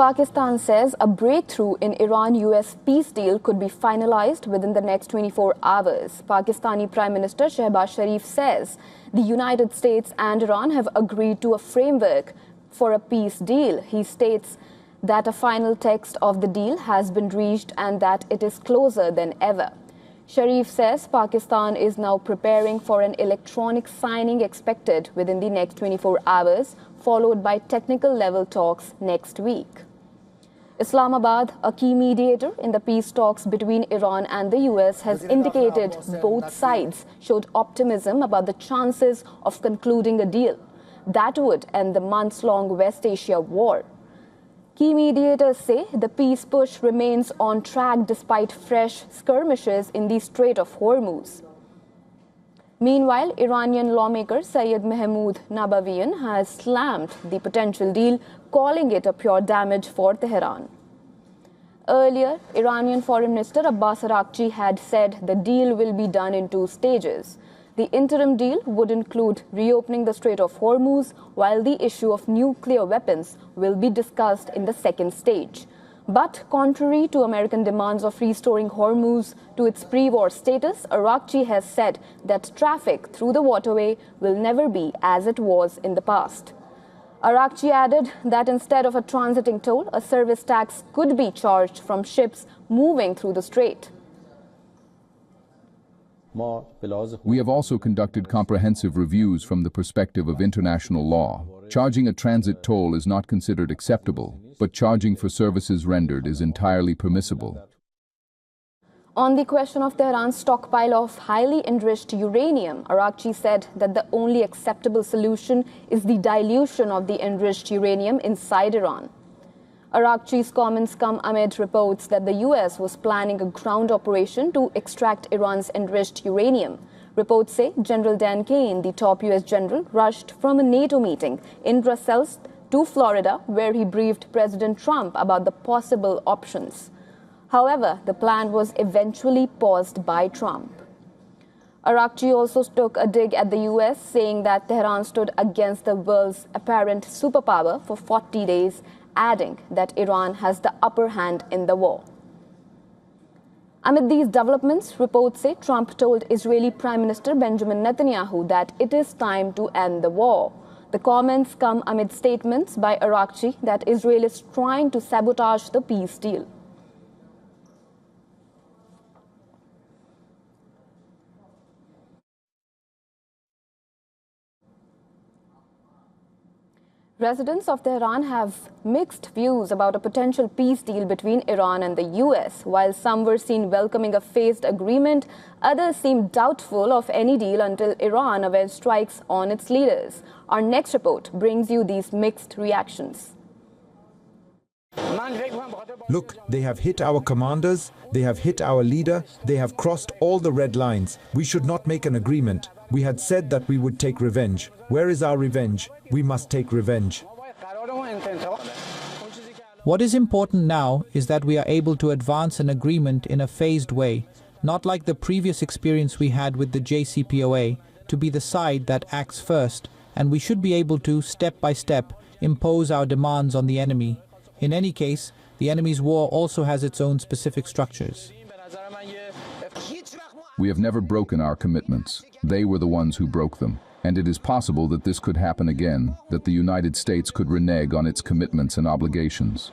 Pakistan says a breakthrough in Iran-US peace deal could be finalized within the next 24 hours. Pakistani Prime Minister Shehbaz Sharif says the United States and Iran have agreed to a framework for a peace deal. He states that a final text of the deal has been reached and that it is closer than ever. Sharif says Pakistan is now preparing for an electronic signing expected within the next 24 hours, followed by technical level talks next week. Islamabad, a key mediator in the peace talks between Iran and the US, has indicated both sides showed optimism about the chances of concluding a deal that would end the months-long West Asia war. Key mediators say the peace push remains on track despite fresh skirmishes in the Strait of Hormuz. Meanwhile, Iranian lawmaker Sayyid Mahmoud Nabawian has slammed the potential deal, calling it a pure damage for Tehran. Earlier, Iranian Foreign Minister Abbas Araghchi had said the deal will be done in 2 stages. The interim deal would include reopening the Strait of Hormuz, while the issue of nuclear weapons will be discussed in the second stage. But contrary to American demands of restoring Hormuz to its pre-war status, Araghchi has said that traffic through the waterway will never be as it was in the past. Araghchi added that instead of a transiting toll, a service tax could be charged from ships moving through the strait. We have also conducted comprehensive reviews from the perspective of international law. Charging a transit toll is not considered acceptable, but charging for services rendered is entirely permissible. On the question of Tehran's stockpile of highly enriched uranium, Araghchi said that the only acceptable solution is the dilution of the enriched uranium inside Iran. Araghchi's comments come amid reports that the US was planning a ground operation to extract Iran's enriched uranium. Reports say General Dan Kane, the top US general, rushed from a NATO meeting in Brussels to Florida, where he briefed President Trump about the possible options. However, the plan was eventually paused by Trump. Araghchi also took a dig at the US, saying that Tehran stood against the world's apparent superpower for 40 days, adding that Iran has the upper hand in the war. Amid these developments, reports say Trump told Israeli Prime Minister Benjamin Netanyahu that it is time to end the war. The comments come amid statements by Araghchi that Israel is trying to sabotage the peace deal. Residents of Tehran have mixed views about a potential peace deal between Iran and the US. While some were seen welcoming a phased agreement, others seemed doubtful of any deal until Iran avenged strikes on its leaders. Our next report brings you these mixed reactions. Look, they have hit our commanders, they have hit our leader, they have crossed all the red lines. We should not make an agreement. We had said that we would take revenge. Where is our revenge? We must take revenge. What is important now is that we are able to advance an agreement in a phased way, not like the previous experience we had with the JCPOA, to be the side that acts first, and we should be able to, step by step, impose our demands on the enemy. In any case, the enemy's war also has its own specific structures. We have never broken our commitments. They were the ones who broke them. And it is possible that this could happen again, that the United States could renege on its commitments and obligations.